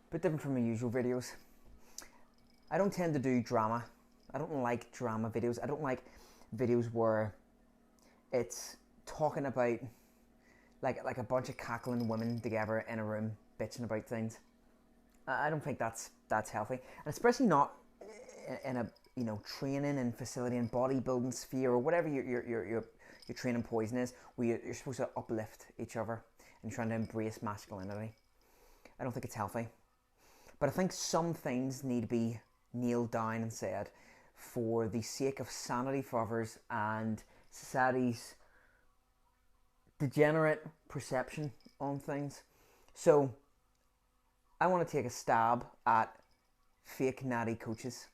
Bit different from my usual videos. I don't tend to do drama. I don't like drama videos. I don't like videos where it's talking about like a bunch of cackling women together in a room bitching about things. I don't think that's healthy, and especially not in a training and facility and bodybuilding sphere or whatever your training poison is, where you're supposed to uplift each other and trying to embrace masculinity. I don't think it's healthy. But I think some things need to be nailed down and said for the sake of sanity for others and society's degenerate perception on things. So I want to take a stab at fake natty coaches.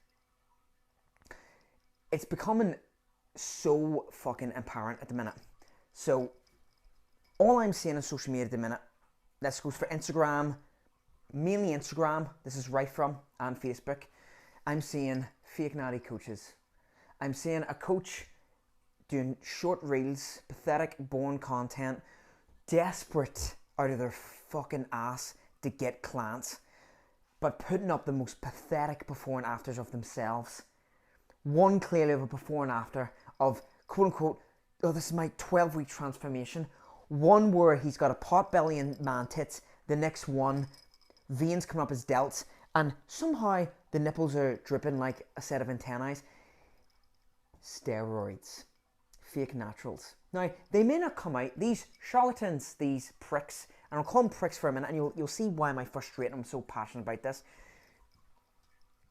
It's becoming so fucking apparent at the minute. So all I'm seeing on social media at the minute, this goes for Instagram, mainly Instagram, this is right from, and Facebook. I'm seeing fake natty coaches. I'm seeing a coach doing short reels, pathetic, boring content, desperate out of their fucking ass to get clients, but putting up the most pathetic before and afters of themselves. One clearly of a before and after of quote unquote, oh, this is my 12-week transformation. One where he's got a pot belly and man tits, the next one, veins coming up his delts, and somehow the nipples are dripping like a set of antennae. Steroids. Fake naturals. Now, they may not come out, these charlatans, these pricks, and I'll call them pricks for a minute, and you'll see why am I frustrated, I'm so passionate about this.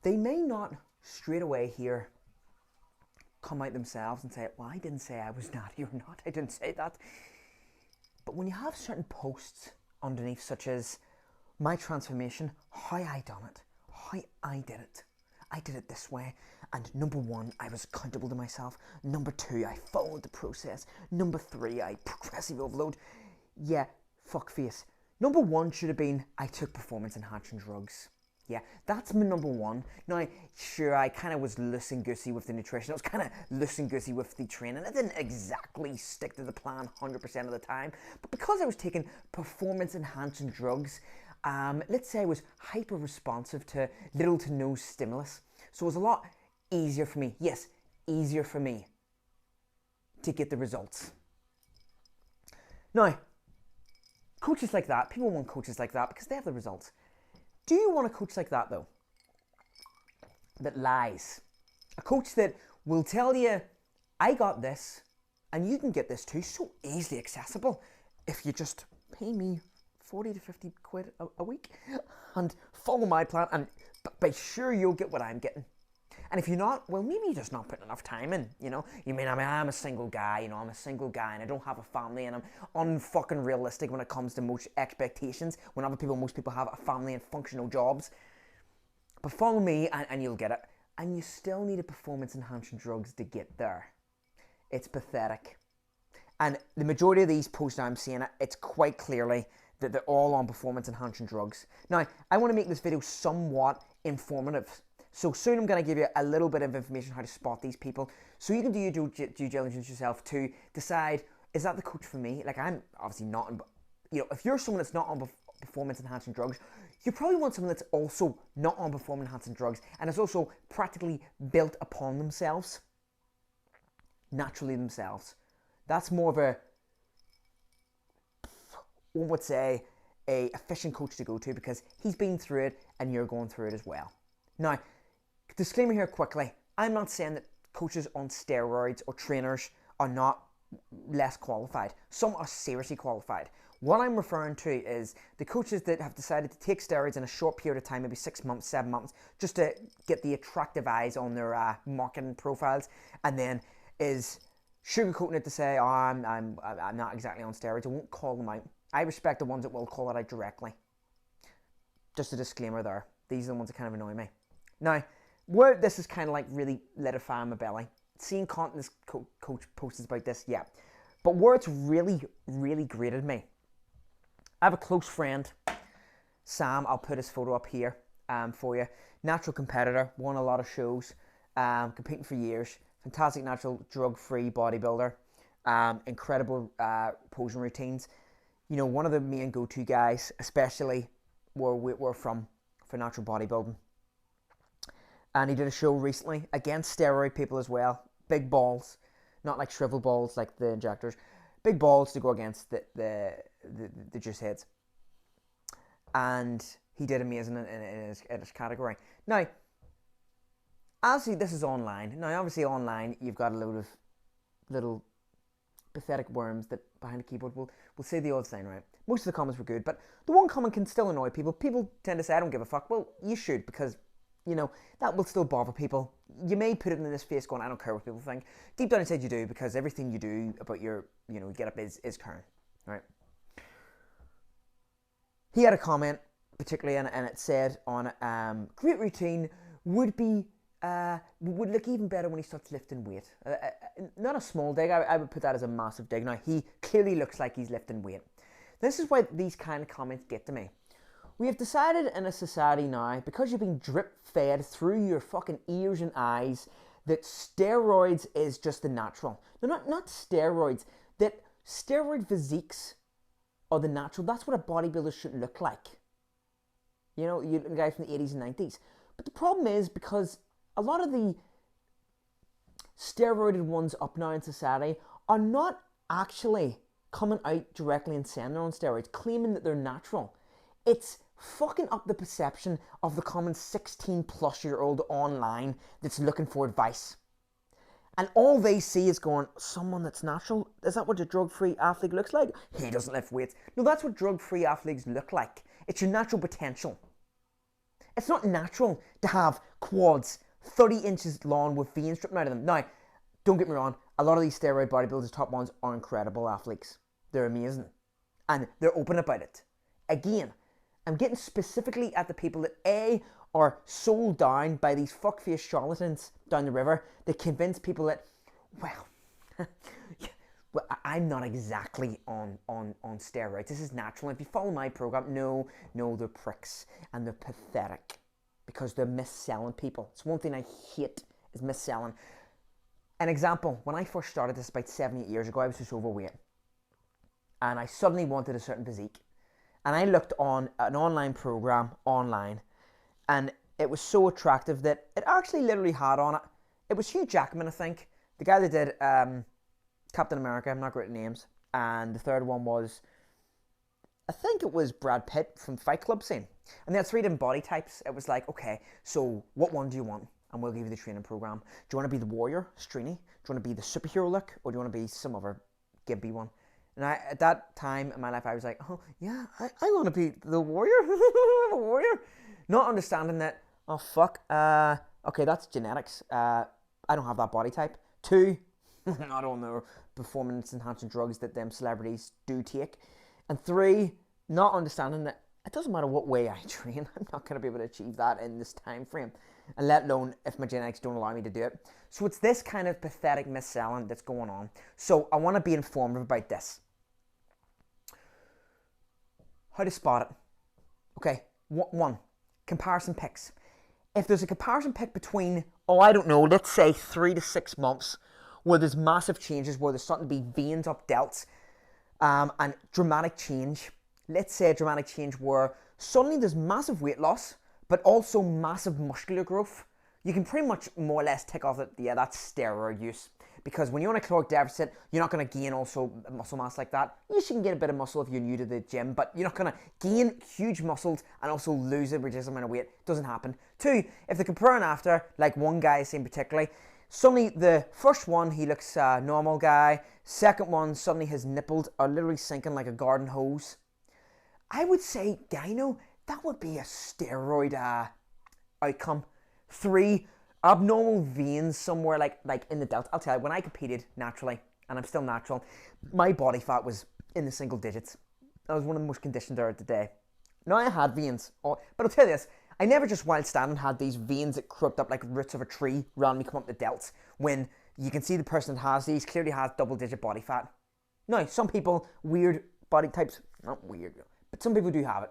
They may not straight away here come out themselves and say, well, I didn't say I was natty or not, I didn't say that. But when you have certain posts underneath, such as my transformation, how I done it, how I did it this way, and number one, I was accountable to myself, number two, I followed the process, number three, I progressive overload. Yeah, fuckface. Number one should have been, I took performance enhancing drugs. Yeah, that's my number one. Now, sure, I kind of was loosey-goosey with the nutrition. I was kind of loosey-goosey with the training. I didn't exactly stick to the plan 100% of the time. But because I was taking performance-enhancing drugs, let's say I was hyper-responsive to little to no stimulus. So it was a lot easier for me. Yes, easier for me to get the results. Now, coaches like that, people want coaches like that because they have the results. Do you want a coach like that, though? That lies. A coach that will tell you, I got this, and you can get this too, so easily accessible if you just pay me 40 to 50 quid a week and follow my plan, and be sure you'll get what I'm getting. And if you're not, well, maybe you're just not putting enough time in, you know? You mean, I'm a single guy, you know, I'm a single guy and I don't have a family and I'm unfucking realistic when it comes to most expectations, when most people have a family and functional jobs. But follow me and you'll get it. And you still need a performance-enhancing drugs to get there. It's pathetic. And the majority of these posts I'm seeing, it's quite clearly that they're all on performance-enhancing drugs. Now, I want to make this video somewhat informative. So soon I'm going to give you a little bit of information how to spot these people, so you can do your due diligence yourself to decide, is that the coach for me? Like, I'm obviously not, if you're someone that's not on performance enhancing drugs, you probably want someone that's also not on performance enhancing drugs and is also practically built upon themselves, naturally themselves. That's more of a, one would say, a efficient coach to go to because he's been through it and you're going through it as well. Now, disclaimer here quickly, I'm not saying that coaches on steroids or trainers are not less qualified. Some are seriously qualified. What I'm referring to is the coaches that have decided to take steroids in a short period of time, maybe 6 months, 7 months, just to get the attractive eyes on their marketing profiles, and then is sugarcoating it to say, oh, I'm not exactly on steroids. I won't call them out. I respect the ones that will call it out directly. Just a disclaimer there. These are the ones that kind of annoy me. Now, where this is kind of like really lit a fire in my belly, seeing content this coach posts about this, yeah. But where it's really, really grated me, I have a close friend, Sam, I'll put his photo up here for you. Natural competitor, won a lot of shows, competing for years, fantastic natural drug-free bodybuilder, incredible posing routines. You know, one of the main go-to guys, especially where we're from, for natural bodybuilding. And he did a show recently against steroid people as well. Big balls, not like shrivel balls like the injectors. Big balls to go against the juice heads. And he did amazing in his category. Now, obviously this is online. Now, obviously online you've got a load of little pathetic worms that behind the keyboard will say the odd thing, right? Most of the comments were good, but the one comment can still annoy people. People tend to say, I don't give a fuck. Well, you should, because, you know, that will still bother people. You may put it in this face going, I don't care what people think. Deep down inside you do, because everything you do about your, you know, get up is current, right? He had a comment, particularly, and it said on great routine would look even better when he starts lifting weight. Not a small dig, I would put that as a massive dig. Now, he clearly looks like he's lifting weight. This is why these kind of comments get to me. We have decided in a society now, because you're being drip-fed through your fucking ears and eyes, that steroids is just the natural. No, not steroids. That steroid physiques are the natural. That's what a bodybuilder should look like. You know, you guys from the 80s and 90s. But the problem is, because a lot of the steroided ones up now in society are not actually coming out directly and saying they're on steroids, claiming that they're natural. It's fucking up the perception of the common 16-plus-year-old online that's looking for advice. And all they see is going, someone that's natural? Is that what a drug-free athlete looks like? He doesn't lift weights. No, that's what drug-free athletes look like. It's your natural potential. It's not natural to have quads 30 inches long with veins stripping out of them. Now, don't get me wrong, a lot of these steroid bodybuilders, top ones, are incredible athletes. They're amazing. And they're open about it. Again, I'm getting specifically at the people that A, are sold down by these fuckface charlatans down the river that convince people that, well, I'm not exactly on steroids. This is natural. If you follow my program, no, they're pricks and they're pathetic because they're mis-selling people. It's one thing I hate is mis-selling. An example, when I first started this about 7-8 years ago, I was just overweight. And I suddenly wanted a certain physique. And I looked on an online program online, and it was so attractive that it actually literally had on it. It was Hugh Jackman, I think. The guy that did Captain America, I'm not great at names. And the third one was, I think it was Brad Pitt from Fight Club scene. And they had 3 different body types. It was like, okay, so what one do you want? And we'll give you the training program. Do you want to be the warrior, Strini? Do you want to be the superhero look? Or do you want to be some other gimpy one? And at that time in my life, I was like, oh, yeah, I want to be the warrior. The warrior. Not understanding that, oh, fuck. Okay, that's genetics. I don't have that body type. 2, I don't know, performance-enhancing drugs that them celebrities do take. And 3, not understanding that it doesn't matter what way I train. I'm not going to be able to achieve that in this time frame. And let alone if my genetics don't allow me to do it. So it's this kind of pathetic mis-selling that's going on. So I want to be informative about this. How to spot it. Okay, 1, comparison pics. If there's a comparison pic between, I don't know, let's say 3 to 6 months, where there's massive changes, where there's starting to be veins up delts, and dramatic change. Let's say a dramatic change where suddenly there's massive weight loss, but also massive muscular growth. You can pretty much more or less tick off that, yeah, that's steroid use. Because when you're on a caloric deficit, you're not going to gain also muscle mass like that. Yes, you can get a bit of muscle if you're new to the gym, but you're not going to gain huge muscles and also lose a ridiculous amount of weight. It doesn't happen. 2, if they compare and after, like one guy saying particularly, suddenly the first one, he looks a normal guy. Second one, suddenly his nipples are literally sinking like a garden hose. I would say, gyno, that would be a steroid outcome. 3, abnormal veins somewhere like in the delta. I'll tell you, when I competed naturally, and I'm still natural, my body fat was in the single digits. I was one of the most conditioned there today. Now I had veins, but I'll tell you this, I never just while standing had these veins that cropped up like roots of a tree randomly come up the delts, when you can see the person that has these clearly has double-digit body fat. Now, some people, weird body types, not weird, but some people do have it.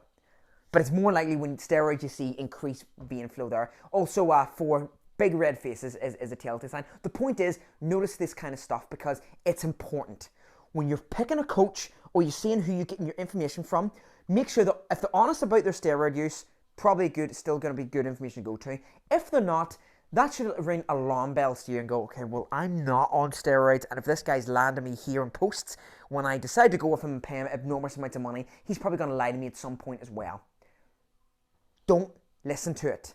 But it's more likely when steroids you see increased vein flow there. Also, 4 big red faces is a telltale sign. The point is, notice this kind of stuff because it's important. When you're picking a coach or you're seeing who you're getting your information from, make sure that if they're honest about their steroid use, probably good, still going to be good information to go to. If they're not, that should ring alarm bells to you and go, okay, well, I'm not on steroids, and if this guy's landing me here in posts, when I decide to go with him and pay him enormous amounts of money, he's probably going to lie to me at some point as well. Don't listen to it.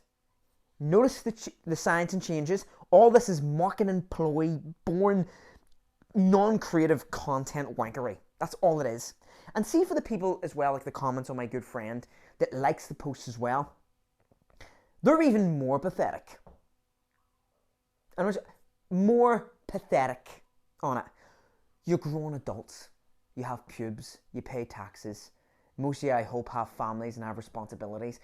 Notice the signs and changes. All this is marketing ploy, born non-creative content wankery. That's all it is. And see, for the people as well, like the comments on my good friend that likes the posts as well, they're even more pathetic. And more pathetic on it. You're grown adults. You have pubes. You pay taxes. Most of you, I hope, have families and have responsibilities.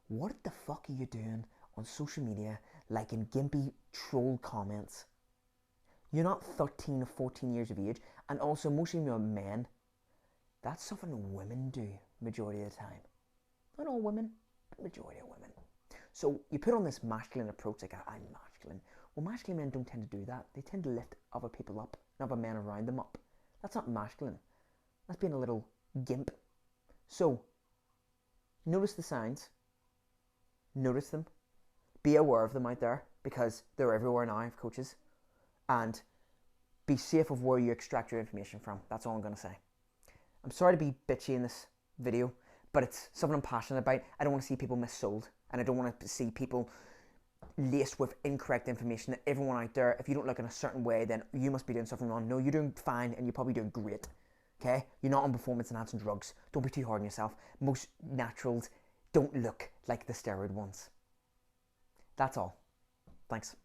What the fuck are you doing on social media liking gimpy troll comments? You're not 13 or 14 years of age, and also most of you are men. That's something women do majority of the time. Not all women, but majority of women. So you put on this masculine approach, like, I'm masculine. Well, masculine men don't tend to do that. They tend to lift other people up, not other men around them up. That's not masculine. That's being a little gimp. So, notice the signs. Notice them. Be aware of them out there, because they're everywhere now, of coaches. And be safe of where you extract your information from. That's all I'm going to say. I'm sorry to be bitchy in this video, but it's something I'm passionate about. I don't want to see people missold, and I don't want to see people laced with incorrect information that everyone out there, if you don't look in a certain way, then you must be doing something wrong. No, you're doing fine, and you're probably doing great. Okay? You're not on performance enhancing drugs. Don't be too hard on yourself. Most naturals don't look like the steroid ones. That's all. Thanks.